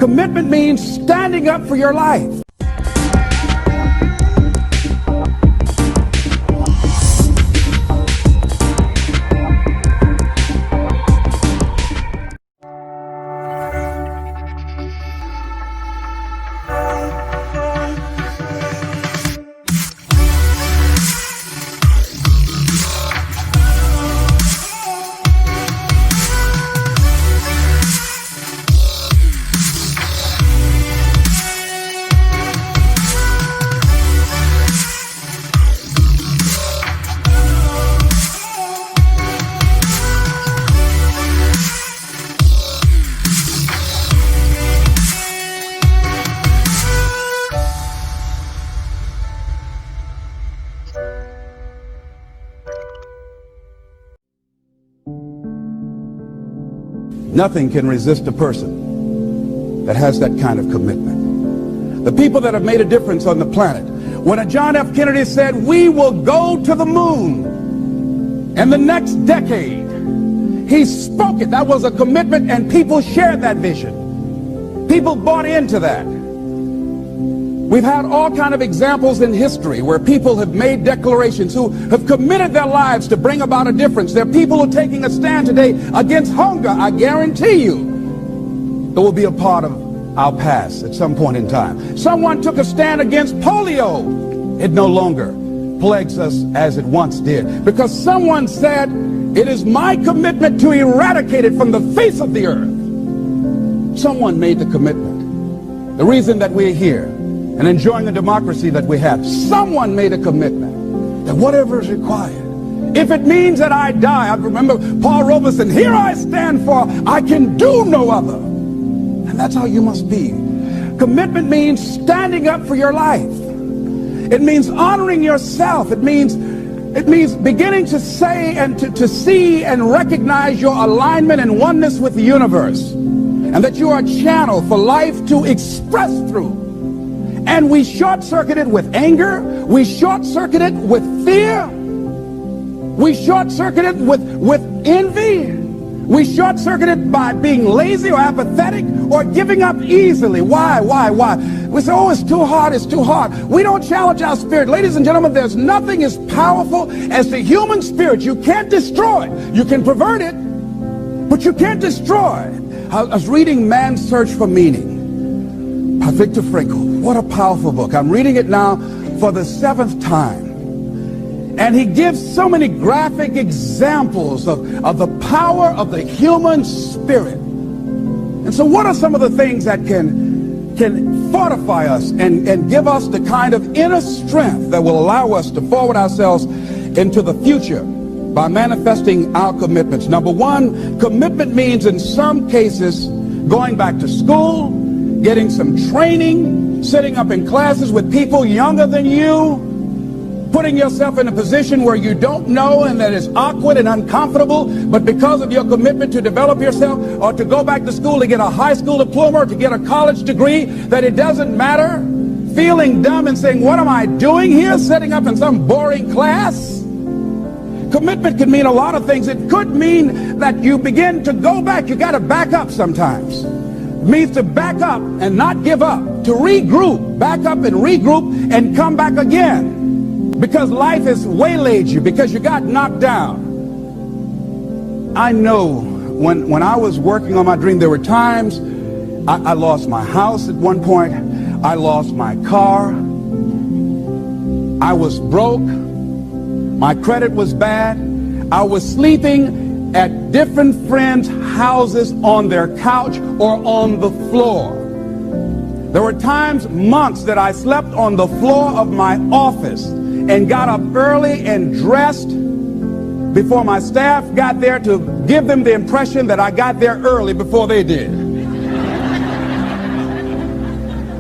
Commitment means standing up for your life. Nothing can resist a person that has that kind of commitment. The people that have made a difference on the planet. When a John F. Kennedy said, we will go to the moon in the next decade, he spoke it. That was a commitment, and people shared that vision. People bought into that. We've had all kinds of examples in history where people have made declarations, who have committed their lives to bring about a difference. There are people who are taking a stand today against hunger. I guarantee you it will be a part of our past at some point in time. Someone took a stand against polio. It no longer plagues us as it once did, because someone said, it is my commitment to eradicate it from the face of the earth. Someone made the commitment. The reason that we're here and enjoying the democracy that we have, someone made a commitment that whatever is required, if it means that I die. I remember Paul Robeson, here I stand, for I can do no other. And that's how you must be. Commitment means standing up for your life. It means honoring yourself. It means beginning to say and to see and recognize your alignment and oneness with the universe, and that you are a channel for life to express through. And we short-circuit it with anger. We short-circuit it with fear. We short-circuit it with envy. We short-circuit it by being lazy or apathetic or giving up easily. Why? We say, oh, it's too hard, it's too hard. We don't challenge our spirit. Ladies and gentlemen, there's nothing as powerful as the human spirit. You can't destroy it. You can pervert it, but you can't destroy it. I was reading Man's Search for Meaning by Viktor Frankl. What a powerful book. I'm reading it now for the 7th time. And he gives so many graphic examples of the power of the human spirit. And so what are some of the things that can fortify us and give us the kind of inner strength that will allow us to forward ourselves into the future by manifesting our commitments? Number one, commitment means in some cases going back to school, getting some training, sitting up in classes with people younger than you, putting yourself in a position where you don't know and that is awkward and uncomfortable, but because of your commitment to develop yourself, or to go back to school to get a high school diploma or to get a college degree, that it doesn't matter, feeling dumb and saying, what am I doing here, sitting up in some boring class? Commitment could mean a lot of things. It could mean that you begin to go back. You got to back up sometimes. It means to back up and not give up, to regroup, back up and regroup and come back again. Because life has waylaid you, because you got knocked down. I know when I was working on my dream, there were times I lost my house at one point. I lost my car. I was broke. My credit was bad. I was sleeping at different friends' houses on their couch or on the floor. There were times, months, that I slept on the floor of my office and got up early and dressed before my staff got there to give them the impression that I got there early before they did.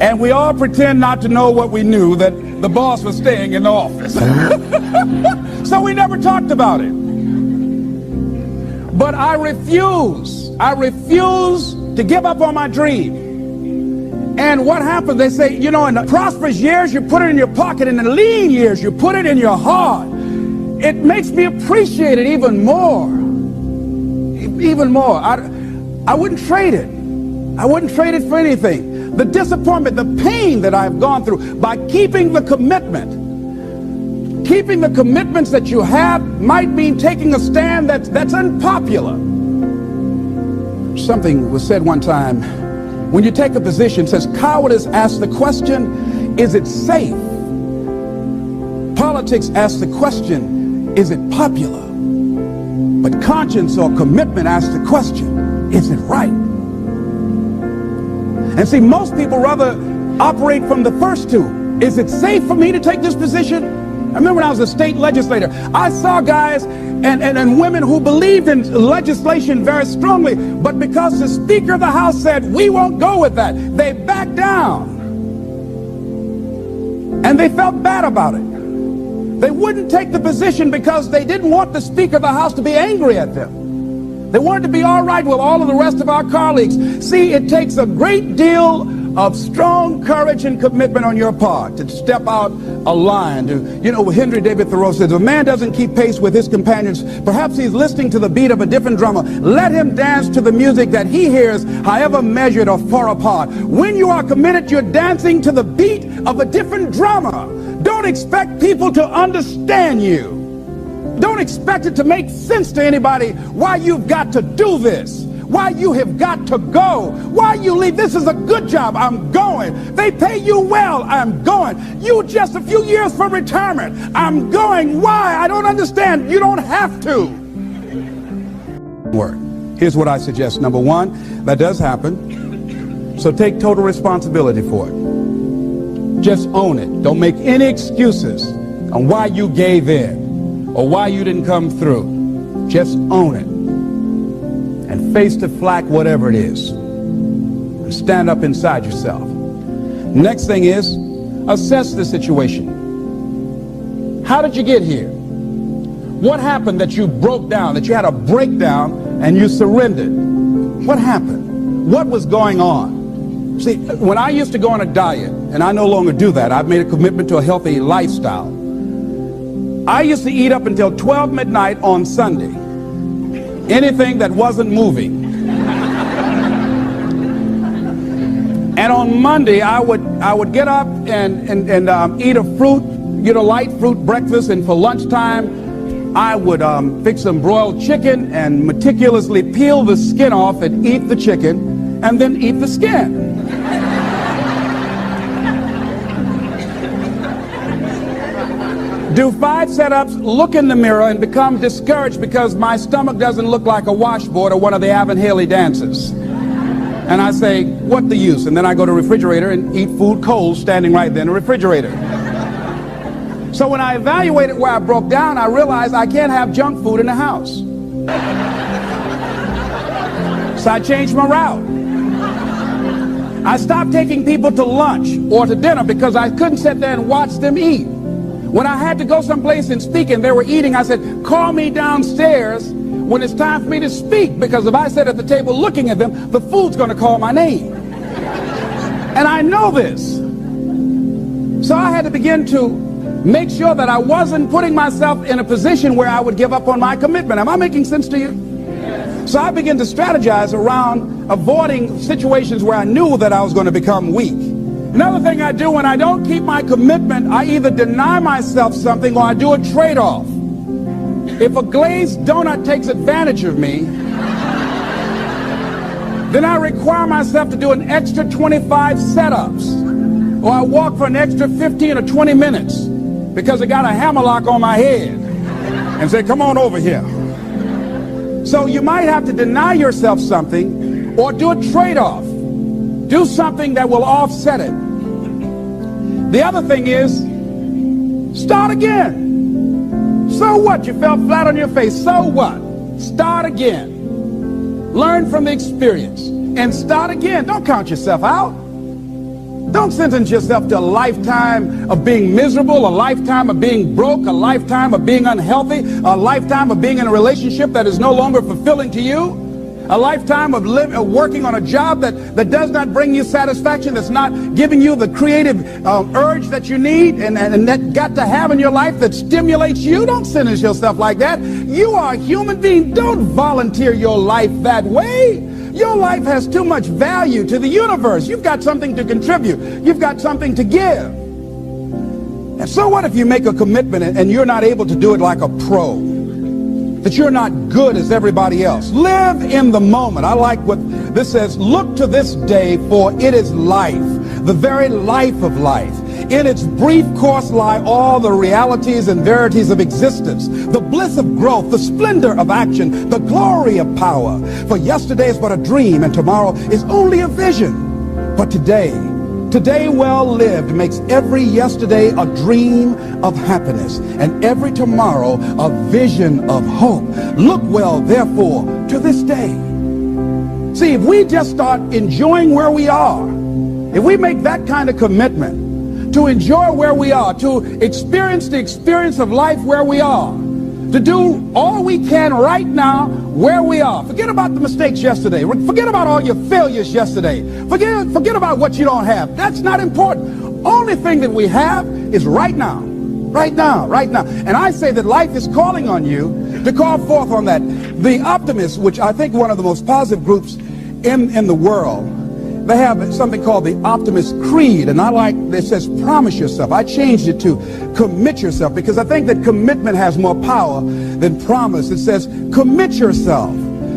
And we all pretend not to know what we knew, that the boss was staying in the office. So we never talked about it. But I refuse to give up on my dream. And what happens, they say, you know, in the prosperous years, you put it in your pocket. In the lean years, you put it in your heart. It makes me appreciate it even more. Even more. I wouldn't trade it. I wouldn't trade it for anything. The disappointment, the pain that I've gone through by keeping the commitment. Keeping the commitments that you have might mean taking a stand that's unpopular. Something was said one time, when you take a position, says cowardice asks the question, is it safe? Politics asks the question, is it popular? But conscience or commitment asks the question, is it right? And see, most people rather operate from the first two. Is it safe for me to take this position? I remember when I was a state legislator, I saw guys and women who believed in legislation very strongly, but because the Speaker of the House said, we won't go with that, they backed down. And they felt bad about it. They wouldn't take the position because they didn't want the Speaker of the House to be angry at them. They wanted to be all right with all of the rest of our colleagues. See, it takes a great deal of strong courage and commitment on your part to step out a line. Henry David Thoreau says, if a man doesn't keep pace with his companions, perhaps he's listening to the beat of a different drummer. Let him dance to the music that he hears, however measured or far apart. When you are committed, you're dancing to the beat of a different drummer. Don't expect people to understand you. Don't expect it to make sense to anybody why you've got to do this, why you have got to go, why you leave. This is a good job. I'm going. They pay you well. I'm going. You just a few years from retirement. I'm going. Why? I don't understand. You don't have to. Here's what I suggest. Number one, that does happen. So take total responsibility for it. Just own it. Don't make any excuses on why you gave in or why you didn't come through. Just own it. And face the flack, whatever it is. And stand up inside yourself. Next thing is, assess the situation. How did you get here? What happened that you broke down, that you had a breakdown and you surrendered? What happened? What was going on? See, when I used to go on a diet, and I no longer do that, I've made a commitment to a healthy lifestyle. I used to eat up until 12 midnight on Sunday. Anything that wasn't moving. And on Monday, I would get up and eat a fruit, get a light fruit breakfast, and for lunchtime, I would fix some broiled chicken and meticulously peel the skin off and eat the chicken, and then eat the skin. Do 5 setups, look in the mirror, and become discouraged because my stomach doesn't look like a washboard or one of the Avon Haley dances. And I say, what the use? And then I go to the refrigerator and eat food cold standing right there in the refrigerator. So when I evaluated where I broke down, I realized I can't have junk food in the house. So I changed my route. I stopped taking people to lunch or to dinner because I couldn't sit there and watch them eat. When I had to go someplace and speak and they were eating, I said, call me downstairs when it's time for me to speak, because if I sit at the table looking at them, the food's going to call my name. And I know this. So I had to begin to make sure that I wasn't putting myself in a position where I would give up on my commitment. Am I making sense to you? So I began to strategize around avoiding situations where I knew that I was going to become weak. Another thing I do when I don't keep my commitment, I either deny myself something or I do a trade-off. If a glazed donut takes advantage of me, then I require myself to do an extra 25 setups, or I walk for an extra 15 or 20 minutes because I got a hammerlock on my head and say, come on over here. So you might have to deny yourself something or do a trade-off. Do something that will offset it. The other thing is, start again. So what? You fell flat on your face. So what? Start again. Learn from the experience and start again. Don't count yourself out. Don't sentence yourself to a lifetime of being miserable, a lifetime of being broke, a lifetime of being unhealthy, a lifetime of being in a relationship that is no longer fulfilling to you. A lifetime of working on a job that does not bring you satisfaction, that's not giving you the creative urge that you need and that got to have in your life that stimulates you. Don't sentence yourself like that. You are a human being. Don't volunteer your life that way. Your life has too much value to the universe. You've got something to contribute. You've got something to give. And so what if you make a commitment and you're not able to do it like a pro? That you're not good as everybody else. Live in the moment. I like what this says. Look to this day, for it is life, the very life of life. In its brief course lie all the realities and verities of existence, the bliss of growth, the splendor of action, the glory of power. For yesterday is but a dream, and tomorrow is only a vision. But today well lived makes every yesterday a dream of happiness, and every tomorrow a vision of hope. Look well, therefore, to this day. See, if we just start enjoying where we are, if we make that kind of commitment to enjoy where we are, to experience the experience of life where we are, to do all we can right now where we are. Forget about the mistakes yesterday. Forget about all your failures yesterday. Forget about what you don't have. That's not important. Only thing that we have is right now. Right now, right now. And I say that life is calling on you to call forth on that. The optimists, which I think one of the most positive groups in the world, they have something called the Optimist Creed, and I like, it says promise yourself. I changed it to commit yourself, because I think that commitment has more power than promise. It says commit yourself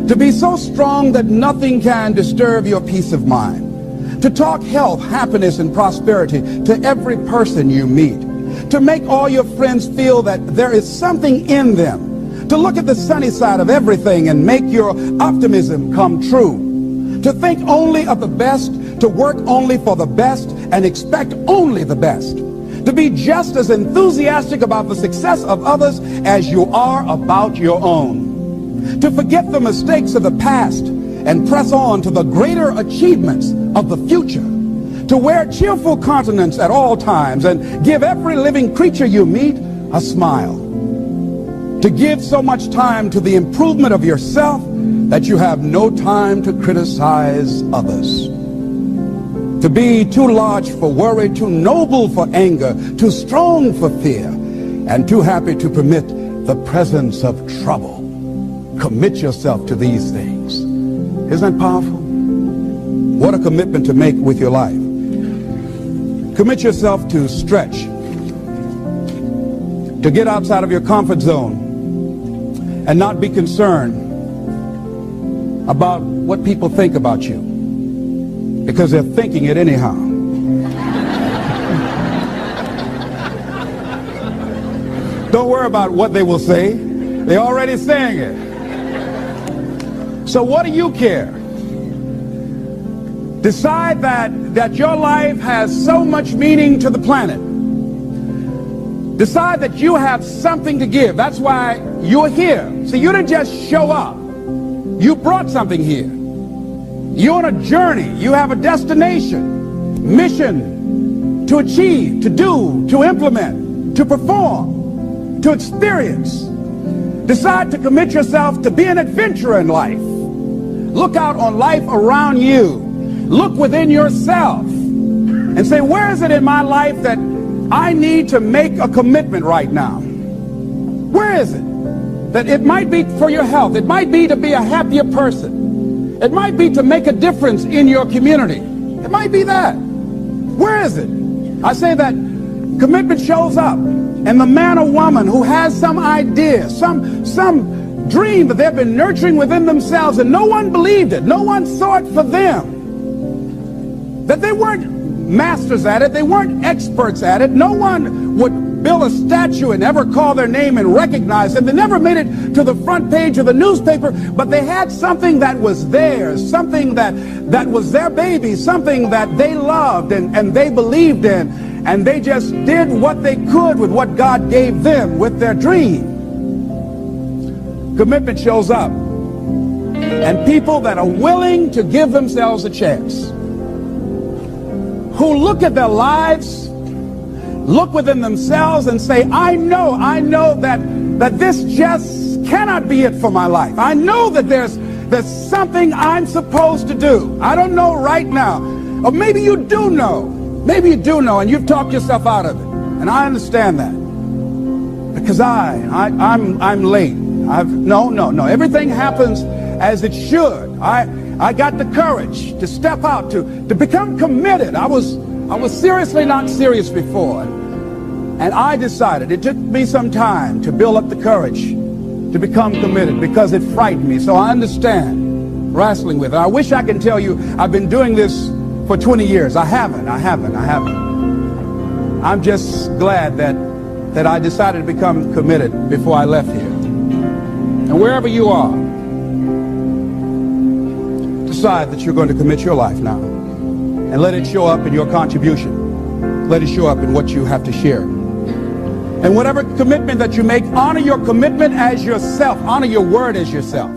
to be so strong that nothing can disturb your peace of mind, to talk health, happiness, and prosperity to every person you meet, to make all your friends feel that there is something in them, to look at the sunny side of everything and make your optimism come true, to think only of the best, to work only for the best, and expect only the best, to be just as enthusiastic about the success of others as you are about your own, to forget the mistakes of the past and press on to the greater achievements of the future, to wear cheerful countenance at all times and give every living creature you meet a smile, to give so much time to the improvement of yourself that you have no time to criticize others, to be too large for worry, too noble for anger, too strong for fear, and too happy to permit the presence of trouble. Commit yourself to these things. Isn't that powerful? What a commitment to make with your life. Commit yourself to stretch, to get outside of your comfort zone and not be concerned about what people think about you, because they're thinking it anyhow. Don't worry about what they will say. They're already saying it. So what do you care? Decide that your life has so much meaning to the planet. Decide that you have something to give. That's why you're here. See, you didn't just show up. You brought something here. You're on a journey. You have a destination, mission to achieve, to do, to implement, to perform, to experience. Decide to commit yourself to be an adventurer in life. Look out on life around you. Look within yourself and say, where is it in my life that I need to make a commitment right now? Where is it? That it might be for your health. It might be to be a happier person. It might be to make a difference in your community. It might be that. Where is it? I say that commitment shows up, and the man or woman who has some idea, some dream that they've been nurturing within themselves, and no one believed it, no one saw it for them, that they weren't masters at it, they weren't experts at it, no one would build a statue and ever call their name and recognize them. They never made it to the front page of the newspaper, but they had something that was theirs, something that was their baby, something that they loved and they believed in, and they just did what they could with what God gave them with their dream. Commitment shows up, and people that are willing to give themselves a chance, who look at their lives, look within themselves and say, I know that this just cannot be it for my life. I know that there's something I'm supposed to do. I don't know right now. Or maybe you do know. Maybe you do know, and you've talked yourself out of it. And I understand that. Because I'm late. No. Everything happens as it should. I got the courage to step out, to become committed. I was seriously not serious before. And I decided, it took me some time to build up the courage to become committed because it frightened me. So I understand wrestling with it. I wish I could tell you I've been doing this for 20 years. I haven't. I'm just glad that I decided to become committed before I left here. And wherever you are, decide that you're going to commit your life now. And let it show up in your contribution. Let it show up in what you have to share. And whatever commitment that you make, honor your commitment as yourself. Honor your word as yourself.